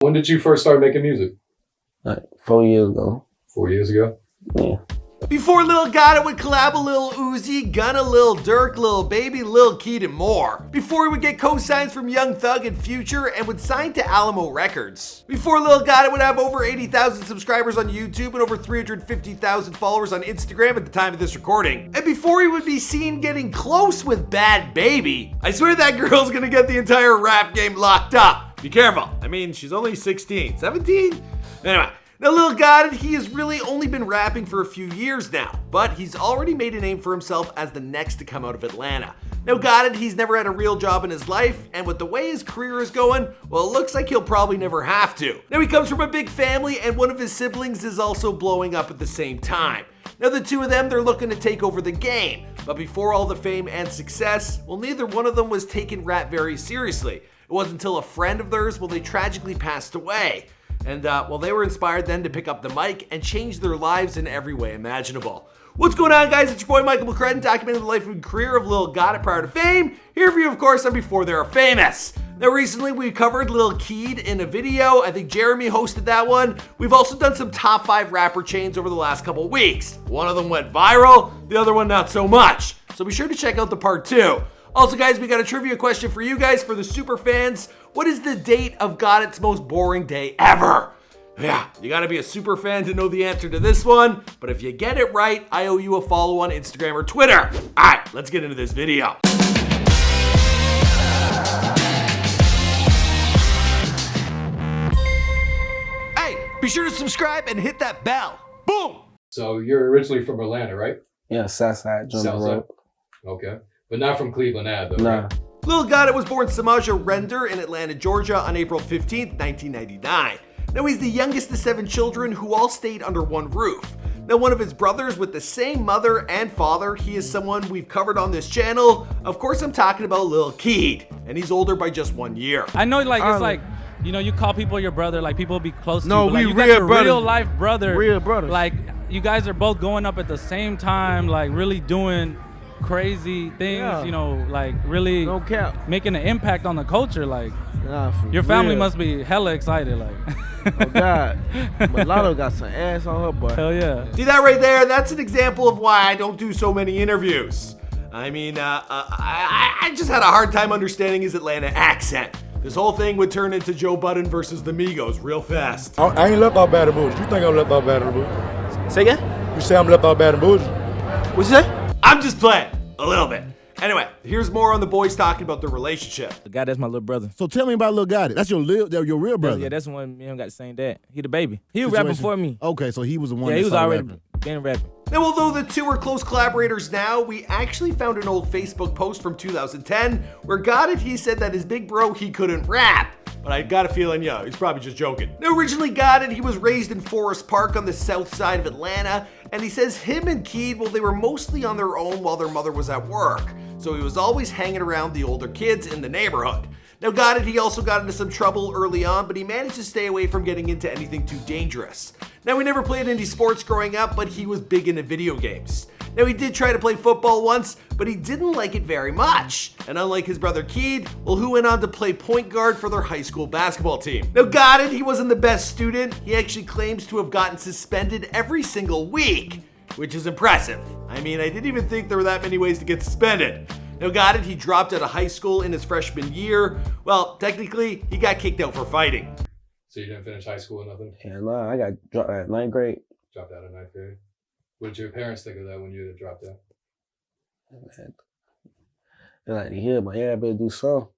When did you first start making music? Like 4 years ago. 4 years ago? Yeah. Before Lil Gotit would collab with Lil Uzi, Gunna, Lil Durk, Lil Baby, Lil Keed, and more. Before he would get co-signs from Young Thug and Future and would sign to Alamo Records. Before Lil Gotit would have over 80,000 subscribers on YouTube and over 350,000 followers on Instagram at the time of this recording. And before he would be seen getting close with Bad Baby. I swear that girl's gonna get the entire rap game locked up. Be careful. I mean, she's only 16, 17? Anyway. Now Lil Gotit, he has really only been rapping for a few years now, but he's already made a name for himself as the next to come out of Atlanta. Now Gotit, he's never had a real job in his life, and with the way his career is going, well, it looks like he'll probably never have to. Now he comes from a big family, and one of his siblings is also blowing up at the same time. Now the two of them, they're looking to take over the game, but before all the fame and success, well, neither one of them was taking rap very seriously. It wasn't until a friend of theirs, well, they tragically passed away. And they were inspired then to pick up the mic and change their lives in every way imaginable. What's going on, guys? It's your boy Michael McCrudden, documenting the life and career of Lil Gotit prior to fame. Here for you, of course, on Before They Are Famous. Now, recently we covered Lil Keed in a video. I think Jeremy hosted that one. We've also done some top 5 rapper chains over the last couple weeks. One of them went viral, the other one not so much. So be sure to check out the part 2. Also, guys, we got a trivia question for you guys, for the super fans. What is the date of Gotit's most boring day ever? Yeah, you gotta be a super fan to know the answer to this one, but if you get it right, I owe you a follow on Instagram or Twitter. All right, let's get into this video. Hey, be sure to subscribe and hit that bell. Boom! So you're originally from Atlanta, right? Yeah, Southside, Jordan Southside. Road. Okay. But not from Cleveland Ave, though, Nah. right? Lil Gotit was born Semaja Render in Atlanta, Georgia on April 15th, 1999. Now he's the youngest of 7 children who all stayed under one roof. Now one of his brothers with the same mother and father, he is someone we've covered on this channel. Of course I'm talking about Lil Keed, and he's older by just 1 year. I know, like, it's like, you know, you call people your brother, like people be close to No, you. But, like, we you got real your brothers. real life brother. Real brothers. Like, you guys are both going up at the same time, like really doing crazy things, Yeah. you know, like really No cap. making an impact on the culture. Like, Nah, for your family real. must be hella excited, like. Oh God, Mulatto got some ass on her butt. Hell yeah. See that right there? That's an example of why I don't do so many interviews. I mean, I just had a hard time understanding his Atlanta accent. This whole thing would turn into Joe Budden versus the Migos real fast. I ain't left out Baton Rouge. You think I'm left out Baton Rouge? Say again? You say I'm left out Baton Rouge? What you say? I'm just playing, a little bit. Anyway, here's more on the boys talking about their relationship. The guy, that's my little brother. So tell me about Lil Gotit. That's your real brother. Yeah, that's the one me and him got the same dad. He the baby. He was rapping before me. Okay, so he was the one. Yeah, he that was started already rapping. been rapping. Now, although the two are close collaborators now, we actually found an old Facebook post from 2010 where Gotit, he said that his big bro, he couldn't rap. But I got a feeling, yeah, he's probably just joking. Now, originally Gotit, he was raised in Forest Park on the south side of Atlanta, and he says him and Keed, well, they were mostly on their own while their mother was at work. So he was always hanging around the older kids in the neighborhood. Now Gotit, he also got into some trouble early on, but he managed to stay away from getting into anything too dangerous. Now he never played any sports growing up, but he was big into video games. Now he did try to play football once, but he didn't like it very much. And unlike his brother Keed, well, who went on to play point guard for their high school basketball team. Now Gotit, he wasn't the best student. He actually claims to have gotten suspended every single week, which is impressive. I mean, I didn't even think there were that many ways to get suspended. Now Gotit, he dropped out of high school in his freshman year. Well, technically, he got kicked out for fighting. So you didn't finish high school or nothing? Yeah, no, I got dropped at 9th grade. Dropped out of 9th grade. What did your parents think of that when you had dropped out? They like to hear, but yeah, I better do something.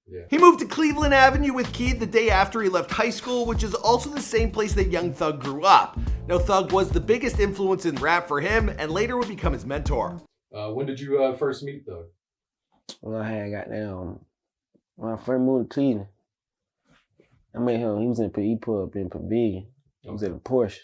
Yeah. He moved to Cleveland Avenue with Keed the day after he left high school, which is also the same place that Young Thug grew up. Now Thug was the biggest influence in rap for him and later would become his mentor. When did you first meet Thug? When I had when I first moved to Cleveland, I met him. He was he put up in Pavilion. He was in a Porsche.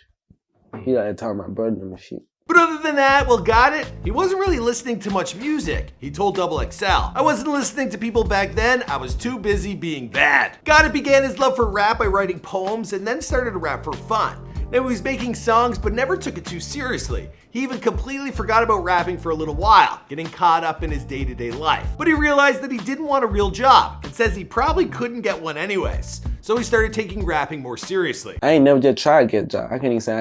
He like talking to my brother and shit. But other than that, well, Gotit, he wasn't really listening to much music. He told Double XL, I wasn't listening to people back then, I was too busy being bad. Gotit began his love for rap by writing poems and then started to rap for fun. Now, he was making songs but never took it too seriously. He even completely forgot about rapping for a little while, getting caught up in his day-to-day life. But he realized that he didn't want a real job and says he probably couldn't get one anyways. So he started taking rapping more seriously. I ain't never just tried to get a job. I can't even say I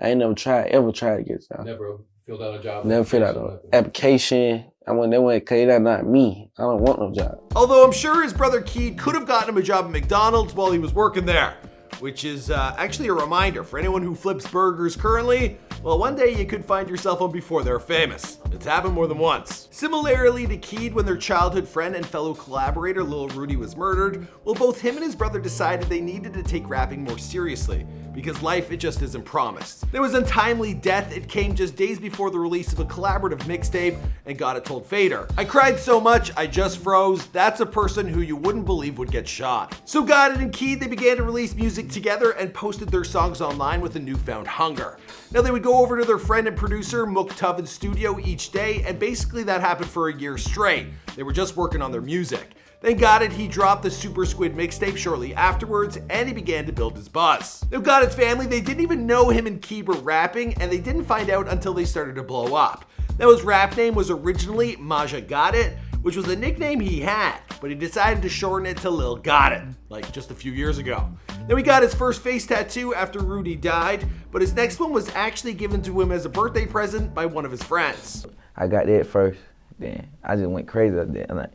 ain't never ever tried to get a job. Never filled out a job. Never filled out an application. I want that one because that's not me. I don't want no job. Although I'm sure his brother Keed could have gotten him a job at McDonald's while he was working there. Which is actually a reminder for anyone who flips burgers currently. Well, one day you could find yourself on Before They're Famous. It's happened more than once. Similarly to Keed, when their childhood friend and fellow collaborator Lil Rudy was murdered, well, both him and his brother decided they needed to take rapping more seriously because life, it just isn't promised. There was untimely death. It came just days before the release of a collaborative mixtape, and Gotit told Fader, "I cried so much, I just froze. That's a person who you wouldn't believe would get shot." So Gotit and Keed, they began to release music together and posted their songs online with a newfound hunger. Now they would go over to their friend and producer Muktavid's studio each day, and basically that happened for a year straight. They were just working on their music. Then Gotit, he dropped the Super Squid mixtape shortly afterwards, and he began to build his buzz. Now Gotit's family, they didn't even know him and Keed were rapping, and they didn't find out until they started to blow up. Now his rap name was originally Semaja Zair, which was a nickname he had, but he decided to shorten it to Lil Gotit, like just a few years ago. Then he got his first face tattoo after Rudy died, but his next one was actually given to him as a birthday present by one of his friends. I got that first, then I just went crazy up there. Like,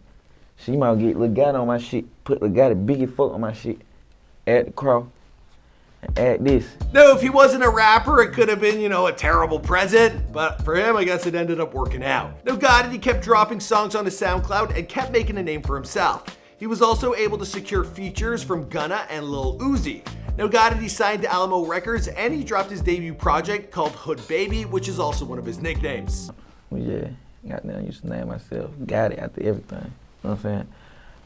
she might get Lil Gotit on my shit, put Lil Gotit big as fuck on my shit, add the cross, and add this. Now, if he wasn't a rapper, it could have been, a terrible present, but for him, I guess it ended up working out. Now, Gotit, he kept dropping songs on his SoundCloud and kept making a name for himself. He was also able to secure features from Gunna and Lil Uzi. Now, Gotit, he signed to Alamo Records, and he dropped his debut project called Hood Baby, which is also one of his nicknames. We just goddamn used to name myself Gotit after everything. You know what I'm saying?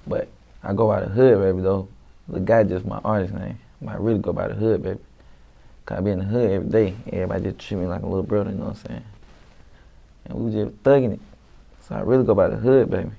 But I go by the Hood Baby though. The guy just my artist name. I really go by the Hood Baby. Cause I be in the hood every day. Everybody just treat me like a little brother, you know what I'm saying? And we just thugging it. So I really go by the Hood Baby.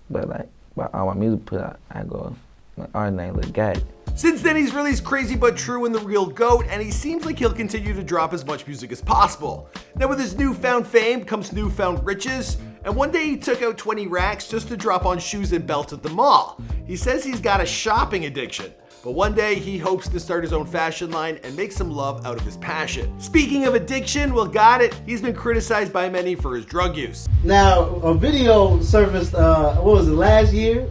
But like, by all my music put out, I go, my artist name Lil Gotit. Since then, he's released Crazy But True and The Real Goat, and he seems like he'll continue to drop as much music as possible. Now with his newfound fame comes newfound riches, and one day he took out 20 racks just to drop on shoes and belts at the mall. He says he's got a shopping addiction, but one day he hopes to start his own fashion line and make some love out of his passion. Speaking of addiction, well, Gotit, he's been criticized by many for his drug use. Now, a video surfaced, what was it, last year?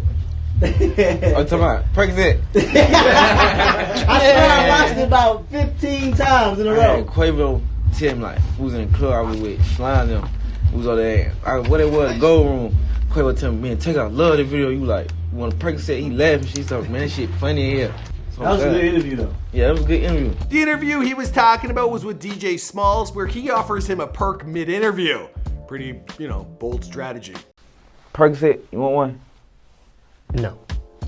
I'm talking about Percocet. I swear I watched it about 15 times in a row. Quavo tell him like, we was in the club, I was with Slime them. We was over there, what it was, the gold room. Quavo tell me, man, Takeoff, love the video. You like, when Percocet, he laughing, she started, man, that shit funny as hell. So that was a good interview though. Yeah, that was a good interview. The interview he was talking about was with DJ Smalls, where he offers him a perk mid-interview. Pretty, bold strategy. Percocet, you want one? No.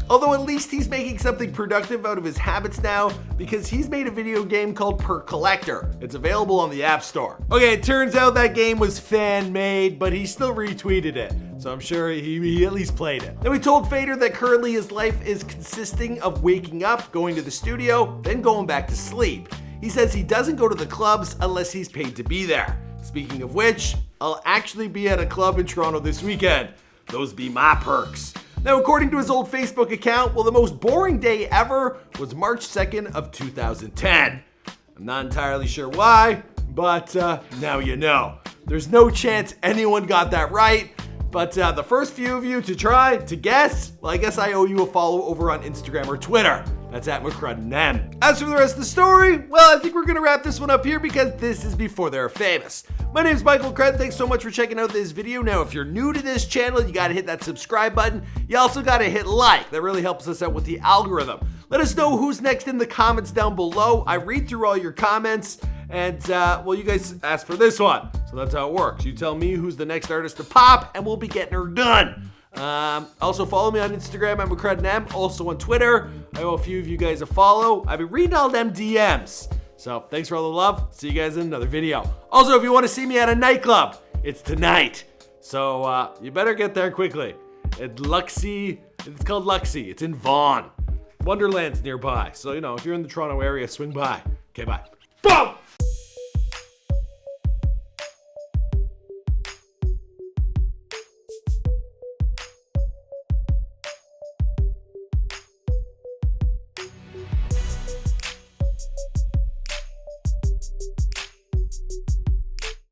Although at least he's making something productive out of his habits now, because he's made a video game called Perk Collector. It's available on the App Store. Okay, it turns out that game was fan-made, but he still retweeted it. So I'm sure he at least played it. Now he told Fader that currently his life is consisting of waking up, going to the studio, then going back to sleep. He says he doesn't go to the clubs unless he's paid to be there. Speaking of which, I'll actually be at a club in Toronto this weekend. Those be my perks. Now, according to his old Facebook account, well, the most boring day ever was March 2nd of 2010. I'm not entirely sure why, but now you know. There's no chance anyone got that right, but the first few of you to try to guess, well, I guess I owe you a follow over on Instagram or Twitter. That's at McCruddenM. As for the rest of the story, well, I think we're gonna wrap this one up here because this is Before They're Famous. My name is Michael Crudden. Thanks so much for checking out this video. Now, if you're new to this channel, you gotta hit that subscribe button. You also gotta hit like. That really helps us out with the algorithm. Let us know who's next in the comments down below. I read through all your comments, and well, you guys asked for this one. So that's how it works. You tell me who's the next artist to pop, and we'll be getting her done. Also follow me on Instagram, I'm McCruddenM. Also on Twitter, I owe a few of you guys a follow. I've been reading all them DMs. So thanks for all the love. See you guys in another video. Also, if you want to see me at a nightclub, it's tonight. So you better get there quickly. It's called Luxy. It's in Vaughan. Wonderland's nearby. So, if you're in the Toronto area, swing by. Okay, bye. Boom!